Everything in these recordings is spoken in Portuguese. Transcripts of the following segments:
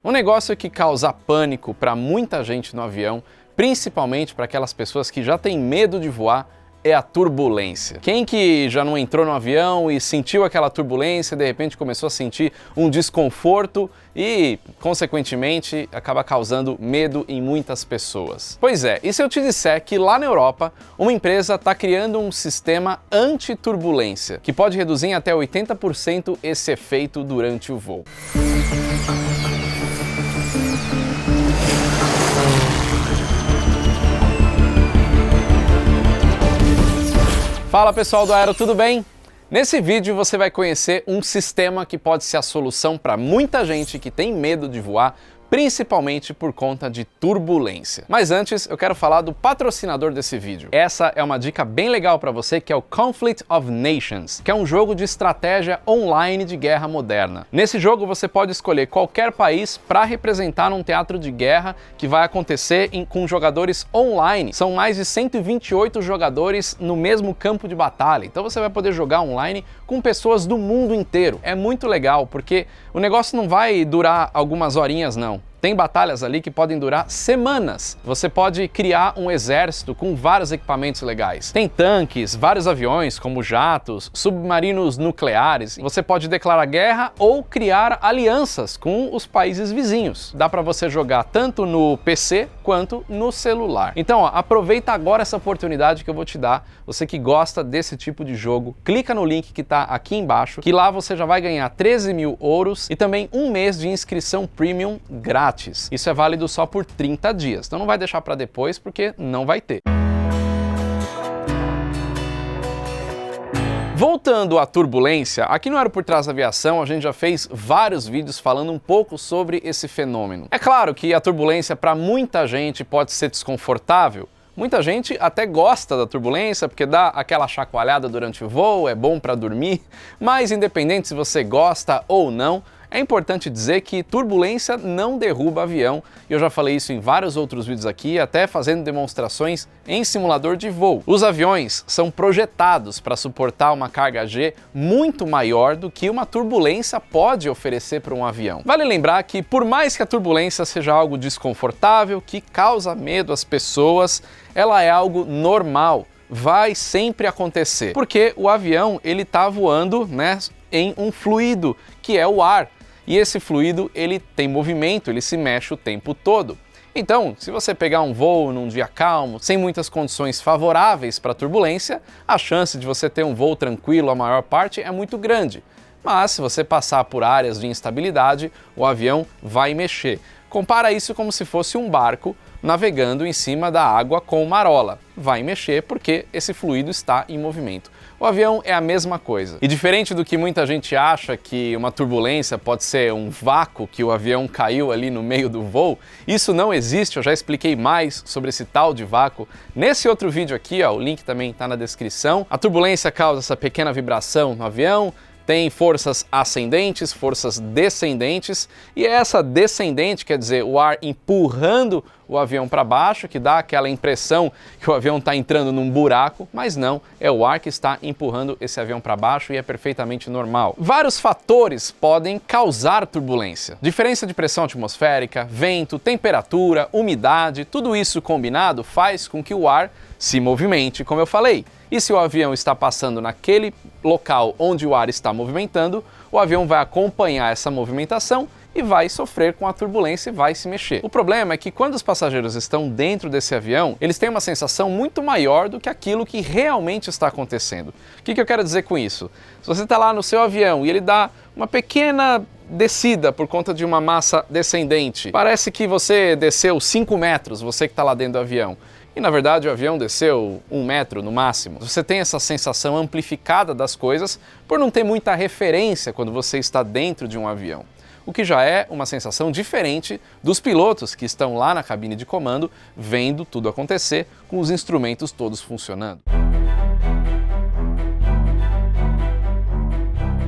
Um negócio que causa pânico para muita gente no avião, principalmente para aquelas pessoas que já têm medo de voar, é a turbulência. Quem que já não entrou no avião e sentiu aquela turbulência, de repente começou a sentir um desconforto e, consequentemente, acaba causando medo em muitas pessoas? Pois é, e se eu te disser que lá na Europa, uma empresa está criando um sistema anti-turbulência, que pode reduzir em até 80% esse efeito durante o voo? Fala pessoal do Aero, tudo bem? Nesse vídeo você vai conhecer um sistema que pode ser a solução para muita gente que tem medo de voar, principalmente por conta de turbulência. Mas antes, eu quero falar do patrocinador desse vídeo. Essa é uma dica bem legal para você, que é o Conflict of Nations, que é um jogo de estratégia online de guerra moderna. Nesse jogo você pode escolher qualquer país para representar num teatro de guerra que vai acontecer com jogadores online. São mais de 128 jogadores no mesmo campo de batalha, então você vai poder jogar online com pessoas do mundo inteiro. É muito legal, porque o negócio não vai durar algumas horinhas não. Tem batalhas ali que podem durar semanas. Você pode criar um exército com vários equipamentos legais. Tem tanques, vários aviões como jatos, submarinos nucleares. Você pode declarar guerra ou criar alianças com os países vizinhos. Dá para você jogar tanto no PC quanto no celular. Então, aproveita agora essa oportunidade que eu vou te dar. Você que gosta desse tipo de jogo, clica no link que está aqui embaixo, que lá você já vai ganhar 13 mil ouros e também um mês de inscrição premium grátis. Isso é válido só por 30 dias, então não vai deixar para depois porque não vai ter. Voltando à turbulência, aqui no Aero por Trás da Aviação a gente já fez vários vídeos falando um pouco sobre esse fenômeno. É claro que a turbulência para muita gente pode ser desconfortável. Muita gente até gosta da turbulência porque dá aquela chacoalhada durante o voo, é bom para dormir, mas independente se você gosta ou não, é importante dizer que turbulência não derruba avião, e eu já falei isso em vários outros vídeos aqui, até fazendo demonstrações em simulador de voo. Os aviões são projetados para suportar uma carga G muito maior do que uma turbulência pode oferecer para um avião. Vale lembrar que por mais que a turbulência seja algo desconfortável, que causa medo às pessoas, ela é algo normal. Vai sempre acontecer, porque o avião ele está voando, em um fluido, que é o ar. E esse fluido, ele tem movimento, ele se mexe o tempo todo. Então, se você pegar um voo num dia calmo, sem muitas condições favoráveis para turbulência, a chance de você ter um voo tranquilo a maior parte é muito grande. Mas se você passar por áreas de instabilidade, o avião vai mexer. Compara isso como se fosse um barco navegando em cima da água com marola. Vai mexer porque esse fluido está em movimento. O avião é a mesma coisa. E diferente do que muita gente acha que uma turbulência pode ser um vácuo, que o avião caiu ali no meio do voo, isso não existe, eu já expliquei mais sobre esse tal de vácuo nesse outro vídeo aqui, o link também está na descrição. A turbulência causa essa pequena vibração no avião, tem forças ascendentes, forças descendentes, e essa descendente, quer dizer, o ar empurrando o avião para baixo, que dá aquela impressão que o avião está entrando num buraco, mas não, é o ar que está empurrando esse avião para baixo e é perfeitamente normal. Vários fatores podem causar turbulência. Diferença de pressão atmosférica, vento, temperatura, umidade, tudo isso combinado faz com que o ar se movimente, como eu falei. E se o avião está passando naquele local onde o ar está movimentando, o avião vai acompanhar essa movimentação e vai sofrer com a turbulência e vai se mexer. O problema é que quando os passageiros estão dentro desse avião, eles têm uma sensação muito maior do que aquilo que realmente está acontecendo. O que eu quero dizer com isso? Se você está lá no seu avião e ele dá uma pequena descida por conta de uma massa descendente, parece que você desceu 5 metros, você que está lá dentro do avião. E na verdade o avião desceu 1 metro no máximo. Você tem essa sensação amplificada das coisas por não ter muita referência quando você está dentro de um avião. O que já é uma sensação diferente dos pilotos que estão lá na cabine de comando vendo tudo acontecer com os instrumentos todos funcionando.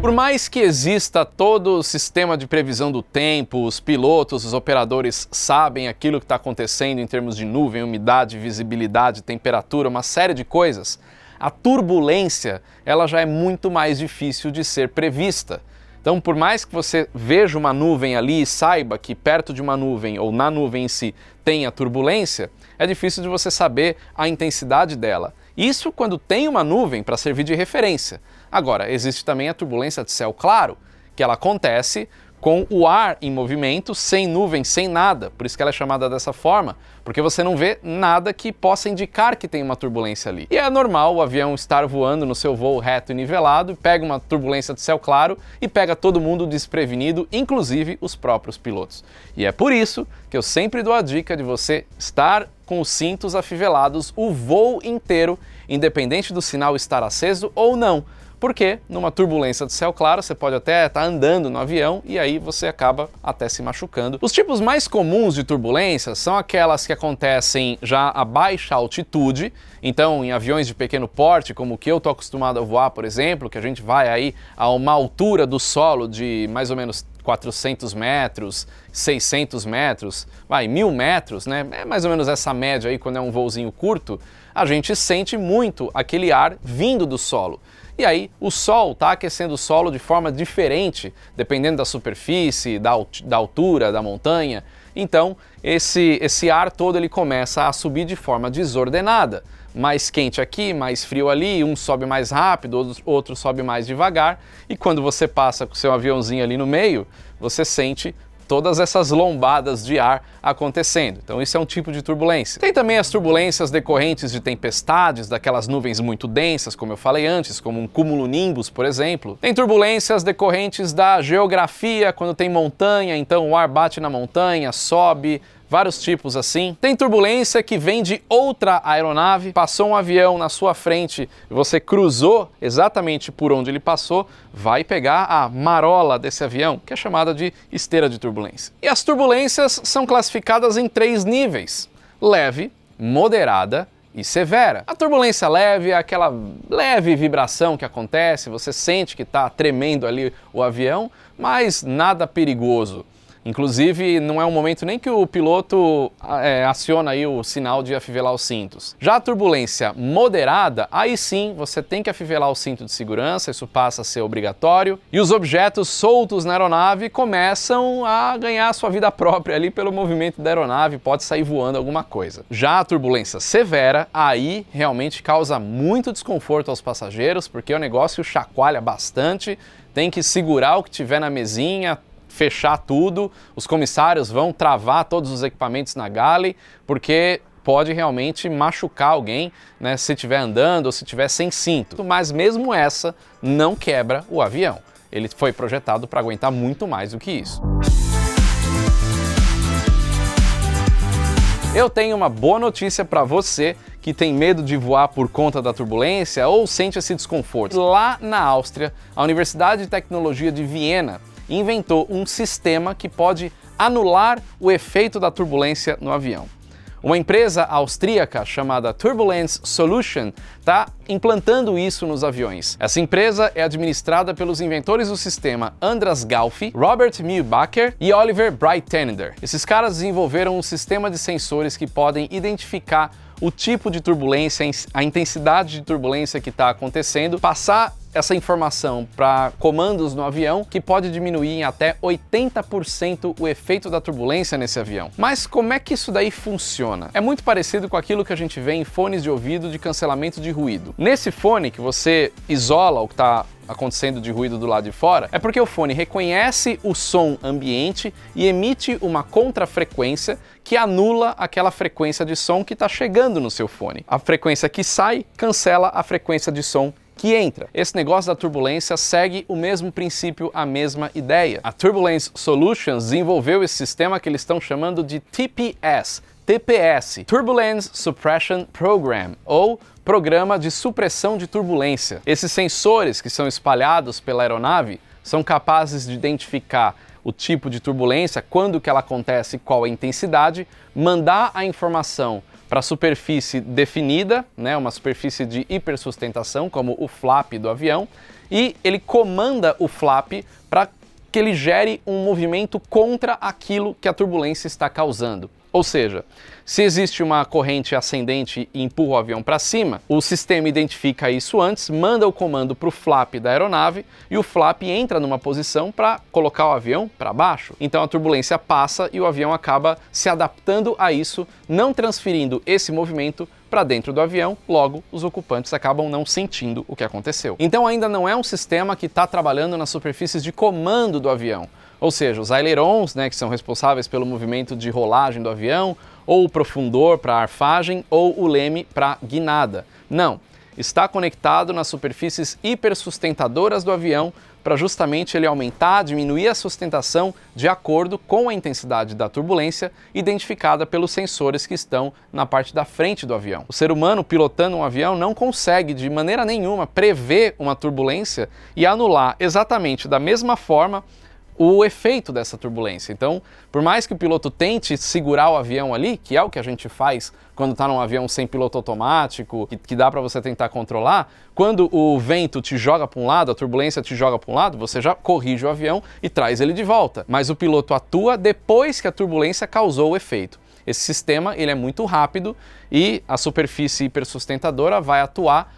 Por mais que exista todo o sistema de previsão do tempo, os pilotos, os operadores sabem aquilo que está acontecendo em termos de nuvem, umidade, visibilidade, temperatura, uma série de coisas, a turbulência ela já é muito mais difícil de ser prevista. Então, por mais que você veja uma nuvem ali e saiba que perto de uma nuvem ou na nuvem em si tenha turbulência, é difícil de você saber a intensidade dela. Isso quando tem uma nuvem para servir de referência. Agora, existe também a turbulência de céu claro, que ela acontece com o ar em movimento, sem nuvem, sem nada. Por isso que ela é chamada dessa forma, porque você não vê nada que possa indicar que tem uma turbulência ali. E é normal o avião estar voando no seu voo reto e nivelado, pega uma turbulência de céu claro e pega todo mundo desprevenido, inclusive os próprios pilotos. E é por isso que eu sempre dou a dica de você estar com os cintos afivelados o voo inteiro, independente do sinal estar aceso ou não. Porque numa turbulência de céu claro você pode até estar andando no avião e aí você acaba até se machucando. Os tipos mais comuns de turbulência são aquelas que acontecem já a baixa altitude, então em aviões de pequeno porte, como o que eu estou acostumado a voar, por exemplo, que a gente vai aí a uma altura do solo de mais ou menos 400 metros, 600 metros, 1000 metros, né? É mais ou menos essa média aí quando é um voozinho curto, a gente sente muito aquele ar vindo do solo. E aí o sol está aquecendo o solo de forma diferente, dependendo da superfície, da altura da montanha. Então esse ar todo ele começa a subir de forma desordenada. Mais quente aqui, mais frio ali, um sobe mais rápido, outro sobe mais devagar. E quando você passa com o seu aviãozinho ali no meio, você sente todas essas lombadas de ar acontecendo. Então isso é um tipo de turbulência. Tem também as turbulências decorrentes de tempestades, daquelas nuvens muito densas, como eu falei antes, como um cumulonimbus, por exemplo. Tem turbulências decorrentes da geografia, quando tem montanha, então o ar bate na montanha, sobe, vários tipos assim. Tem turbulência que vem de outra aeronave, passou um avião na sua frente e você cruzou exatamente por onde ele passou, vai pegar a marola desse avião, que é chamada de esteira de turbulência. E as turbulências são classificadas em 3 níveis: leve, moderada e severa. A turbulência leve é aquela leve vibração que acontece, você sente que está tremendo ali o avião, mas nada perigoso. Inclusive, não é um momento nem que o piloto aciona aí o sinal de afivelar os cintos. Já a turbulência moderada, aí sim você tem que afivelar o cinto de segurança, isso passa a ser obrigatório, e os objetos soltos na aeronave começam a ganhar sua vida própria ali pelo movimento da aeronave, pode sair voando alguma coisa. Já a turbulência severa, aí realmente causa muito desconforto aos passageiros, porque o negócio chacoalha bastante, tem que segurar o que tiver na mesinha, fechar tudo, os comissários vão travar todos os equipamentos na galley, porque pode realmente machucar alguém, né, se estiver andando ou se estiver sem cinto. Mas mesmo essa não quebra o avião. Ele foi projetado para aguentar muito mais do que isso. Eu tenho uma boa notícia para você que tem medo de voar por conta da turbulência ou sente esse desconforto. Lá na Áustria, a Universidade de Tecnologia de Viena inventou um sistema que pode anular o efeito da turbulência no avião. Uma empresa austríaca chamada Turbulence Solution está implantando isso nos aviões. Essa empresa é administrada pelos inventores do sistema Andras Gaufi, Robert Mühlbacher e Oliver Breitender. Esses caras desenvolveram um sistema de sensores que podem identificar o tipo de turbulência, a intensidade de turbulência que está acontecendo, passar essa informação para comandos no avião, que pode diminuir em até 80% o efeito da turbulência nesse avião. Mas como é que isso daí funciona? É muito parecido com aquilo que a gente vê em fones de ouvido de cancelamento de ruído. Nesse fone que você isola o que está acontecendo de ruído do lado de fora, é porque o fone reconhece o som ambiente e emite uma contrafrequência que anula aquela frequência de som que está chegando no seu fone. A frequência que sai cancela a frequência de som que entra. Esse negócio da turbulência segue o mesmo princípio, a mesma ideia. A Turbulence Solutions desenvolveu esse sistema que eles estão chamando de TPS, Turbulence Suppression Program, ou Programa de Supressão de Turbulência. Esses sensores que são espalhados pela aeronave são capazes de identificar o tipo de turbulência, quando que ela acontece, qual a intensidade, mandar a informação para a superfície definida, né, uma superfície de hipersustentação, como o flap do avião, e ele comanda o flap para que ele gere um movimento contra aquilo que a turbulência está causando. Ou seja, se existe uma corrente ascendente e empurra o avião para cima, o sistema identifica isso antes, manda o comando para o flap da aeronave e o flap entra numa posição para colocar o avião para baixo. Então a turbulência passa e o avião acaba se adaptando a isso, não transferindo esse movimento para dentro do avião, logo os ocupantes acabam não sentindo o que aconteceu. Então ainda não é um sistema que está trabalhando nas superfícies de comando do avião. Ou seja, os ailerons, que são responsáveis pelo movimento de rolagem do avião, ou o profundor para arfagem, ou o leme para guinada. Não, está conectado nas superfícies hipersustentadoras do avião para justamente ele aumentar, diminuir a sustentação de acordo com a intensidade da turbulência identificada pelos sensores que estão na parte da frente do avião. O ser humano pilotando um avião não consegue de maneira nenhuma prever uma turbulência e anular exatamente da mesma forma o efeito dessa turbulência. Então, por mais que o piloto tente segurar o avião ali, que é o que a gente faz quando está num avião sem piloto automático, que dá para você tentar controlar, quando o vento te joga para um lado, a turbulência te joga para um lado, você já corrige o avião e traz ele de volta. Mas o piloto atua depois que a turbulência causou o efeito. Esse sistema ele é muito rápido e a superfície hipersustentadora vai atuar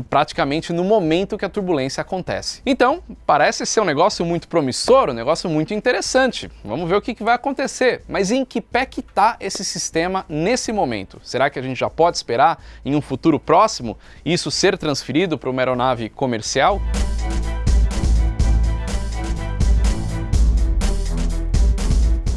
praticamente no momento que a turbulência acontece. Então, parece ser um negócio muito promissor, um negócio muito interessante. Vamos ver o que vai acontecer. Mas em que pé que está esse sistema nesse momento? Será que a gente já pode esperar, em um futuro próximo, isso ser transferido para uma aeronave comercial?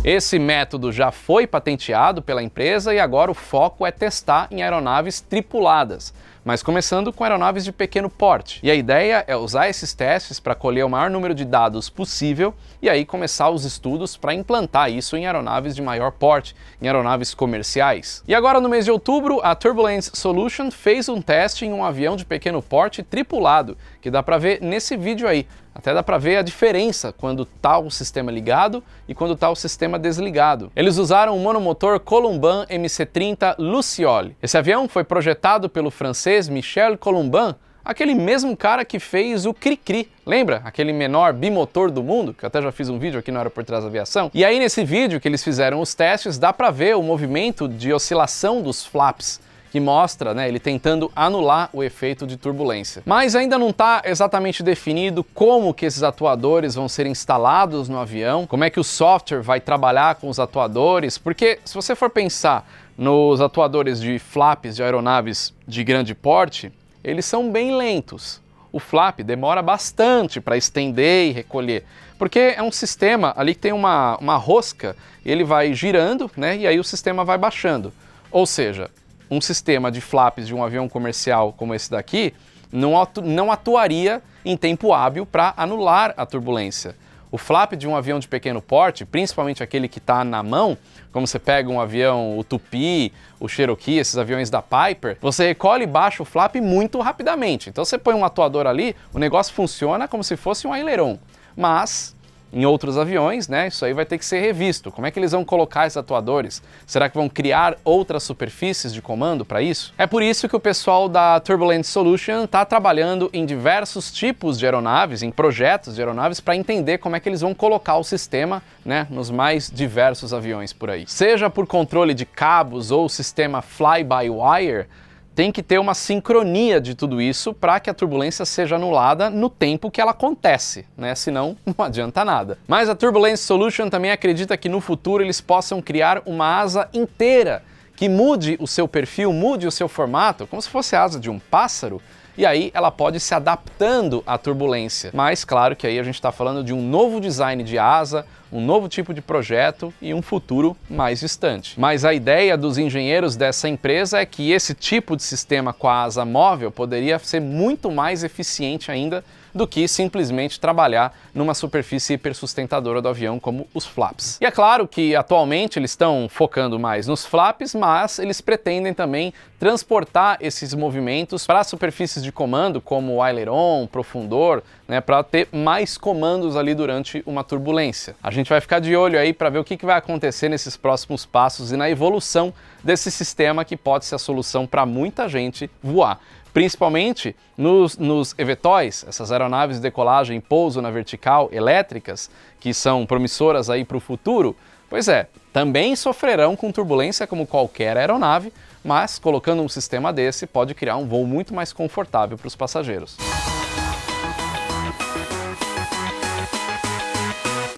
Esse método já foi patenteado pela empresa e agora o foco é testar em aeronaves tripuladas, mas começando com aeronaves de pequeno porte. E a ideia é usar esses testes para colher o maior número de dados possível e aí começar os estudos para implantar isso em aeronaves de maior porte, em aeronaves comerciais. E agora no mês de outubro, a Turbulence Solution fez um teste em um avião de pequeno porte tripulado, que dá para ver nesse vídeo aí. Até dá para ver a diferença quando está o sistema ligado e quando está o sistema desligado. Eles usaram o monomotor Colomban MC-30 Luciole. Esse avião foi projetado pelo francês Michel Colomban, aquele mesmo cara que fez o Cri-Cri. Lembra? Aquele menor bimotor do mundo, que eu até já fiz um vídeo aqui no Era Por Trás da Aviação. E aí nesse vídeo que eles fizeram os testes, dá para ver o movimento de oscilação dos flaps, que mostra, ele tentando anular o efeito de turbulência. Mas ainda não está exatamente definido como que esses atuadores vão ser instalados no avião, como é que o software vai trabalhar com os atuadores, porque se você for pensar nos atuadores de flaps de aeronaves de grande porte, eles são bem lentos. O flap demora bastante para estender e recolher, porque é um sistema ali que tem uma rosca, ele vai girando, e aí o sistema vai baixando. Ou seja, um sistema de flaps de um avião comercial como esse daqui não atuaria em tempo hábil para anular a turbulência. O flap de um avião de pequeno porte, principalmente aquele que está na mão, como você pega um avião, o Tupi, o Cherokee, esses aviões da Piper, você recolhe e baixa o flap muito rapidamente. Então você põe um atuador ali, o negócio funciona como se fosse um aileron. Mas em outros aviões, isso aí vai ter que ser revisto. Como é que eles vão colocar esses atuadores? Será que vão criar outras superfícies de comando para isso? É por isso que o pessoal da Turbulence Solution está trabalhando em diversos tipos de aeronaves, em projetos de aeronaves, para entender como é que eles vão colocar o sistema, nos mais diversos aviões por aí. Seja por controle de cabos ou sistema fly-by-wire, tem que ter uma sincronia de tudo isso para que a turbulência seja anulada no tempo que ela acontece, senão não adianta nada. Mas a Turbulence Solution também acredita que no futuro eles possam criar uma asa inteira que mude o seu perfil, mude o seu formato, como se fosse a asa de um pássaro, e aí ela pode se adaptando à turbulência. Mas claro que aí a gente está falando de um novo design de asa, um novo tipo de projeto e um futuro mais distante. Mas a ideia dos engenheiros dessa empresa é que esse tipo de sistema com a asa móvel poderia ser muito mais eficiente ainda do que simplesmente trabalhar numa superfície hipersustentadora do avião como os flaps. E é claro que atualmente eles estão focando mais nos flaps, mas eles pretendem também transportar esses movimentos para superfícies de comando como o aileron, profundor, para ter mais comandos ali durante uma turbulência. A gente vai ficar de olho aí para ver o que vai acontecer nesses próximos passos e na evolução desse sistema que pode ser a solução para muita gente voar. Principalmente nos eVTOLs, essas aeronaves de decolagem e pouso na vertical elétricas, que são promissoras aí para o futuro. Pois é, também sofrerão com turbulência como qualquer aeronave, mas colocando um sistema desse pode criar um voo muito mais confortável para os passageiros.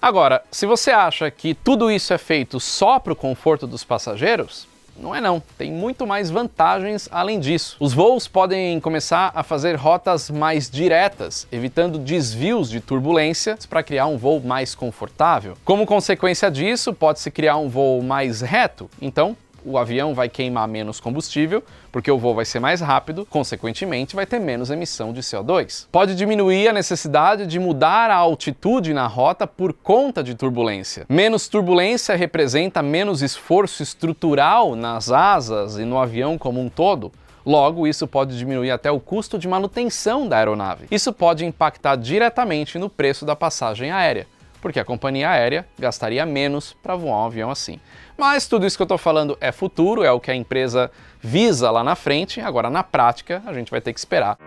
Agora, se você acha que tudo isso é feito só para o conforto dos passageiros, não é não, tem muito mais vantagens além disso. Os voos podem começar a fazer rotas mais diretas, evitando desvios de turbulência para criar um voo mais confortável. Como consequência disso, pode-se criar um voo mais reto, então o avião vai queimar menos combustível, porque o voo vai ser mais rápido, consequentemente vai ter menos emissão de CO2. Pode diminuir a necessidade de mudar a altitude na rota por conta de turbulência. Menos turbulência representa menos esforço estrutural nas asas e no avião como um todo. Logo, isso pode diminuir até o custo de manutenção da aeronave. Isso pode impactar diretamente no preço da passagem aérea, porque a companhia aérea gastaria menos para voar um avião assim. Mas tudo isso que eu estou falando é futuro, é o que a empresa visa lá na frente, agora na prática a gente vai ter que esperar.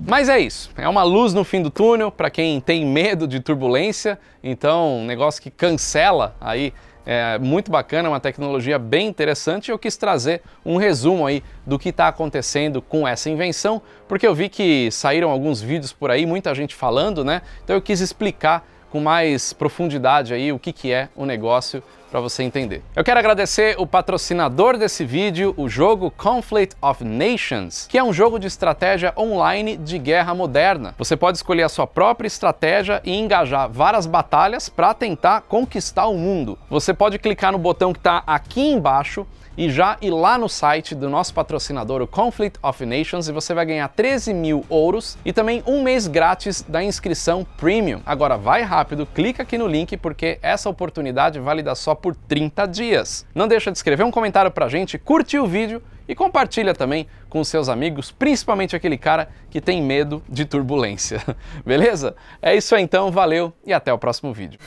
Mas é isso, é uma luz no fim do túnel para quem tem medo de turbulência, então um negócio que cancela aí. É muito bacana, uma tecnologia bem interessante e eu quis trazer um resumo aí do que está acontecendo com essa invenção, porque eu vi que saíram alguns vídeos por aí, muita gente falando, né? Então eu quis explicar com mais profundidade aí o que é o negócio para você entender. Eu quero agradecer o patrocinador desse vídeo, o jogo Conflict of Nations, que é um jogo de estratégia online de guerra moderna. Você pode escolher a sua própria estratégia e engajar várias batalhas para tentar conquistar o mundo. Você pode clicar no botão que está aqui embaixo e já ir lá no site do nosso patrocinador, o Conflict of Nations, e você vai ganhar 13.000 ouros e também um mês grátis da inscrição Premium. Agora vai rápido, clica aqui no link porque essa oportunidade é válida só por 30 dias. Não deixa de escrever um comentário pra gente, curtir o vídeo e compartilha também com os seus amigos, principalmente aquele cara que tem medo de turbulência. Beleza? É isso aí então, valeu e até o próximo vídeo.